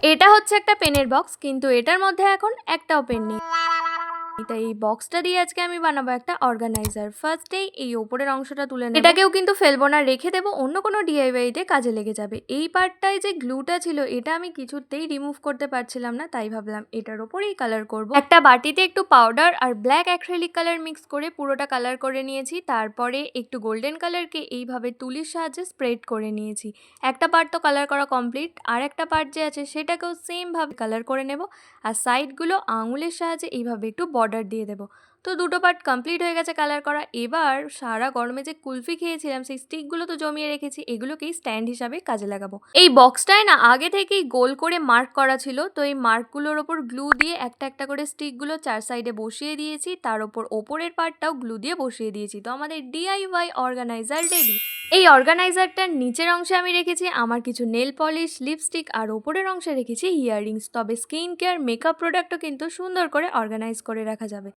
এটা হচ্ছে একটা পেনের বক্স, কিন্তু এটার মধ্যে এখন একটাও পেন নেই। তাই এই বক্সটা দিয়ে আজকে আমি বানাবো একটা অর্গানাইজার। ফার্স্টেই এই ওপরের অংশটা তুলে নেব। এটাকেও কিন্তু ফেলবো না, রেখে দেবো, অন্য কোনো ডিআইওয়াইতে কাজে লেগে যাবে। এই পার্টটায় যে গ্লুটা ছিল এটা আমি কিছুতেই রিমুভ করতে পারছিলাম না, তাই ভাবলাম এটার ওপরেই কালার করব। একটা বাটিতে একটু পাউডার আর ব্ল্যাক অ্যাক্রিলিক কালার মিক্স করে পুরোটা কালার করে নিয়েছি। তারপরে একটু গোল্ডেন কালারকে এইভাবে তুলির সাহায্যে স্প্রেড করে নিয়েছি। একটা পার্ট তো কালার করা কমপ্লিট, আর একটা পার্ট যে আছে সেটাকেও সেম ভাবে কালার করে নেব। আর সাইডগুলো আঙুলের সাহায্যে এইভাবে একটু বর্ডার দিয়ে দেবো। তো দুটো পার্ট কমপ্লিট হয়ে গেছে কালার করা। এবার সারা গরমে যে কুলফি খেয়েছিলাম সেই স্টিকগুলো তো জমিয়ে রেখেছি, এগুলোকেই স্ট্যান্ড হিসাবে কাজে লাগাবো। এই বক্সটায় না আগে থেকেই গোল করে মার্ক করা ছিল, তো এই মার্কগুলোর ওপর গ্লু দিয়ে একটা একটা করে স্টিকগুলো চার সাইডে বসিয়ে দিয়েছি। তার ওপর ওপরের পার্টটাও গ্লু দিয়ে বসিয়ে দিয়েছি। তো আমাদের ডিআইওয়াই অর্গানাইজার রেডি। এই অর্গানাইজারটার নিচের অংশে আমি রেখেছি আমার কিছু নেল পলিশ, লিপস্টিক, আর ওপরের অংশে রেখেছি ইয়াররিংস। তবে স্কিন কেয়ার, মেকআপ প্রোডাক্টও কিন্তু সুন্দর করে অর্গানাইজ করে রাখা যাবে।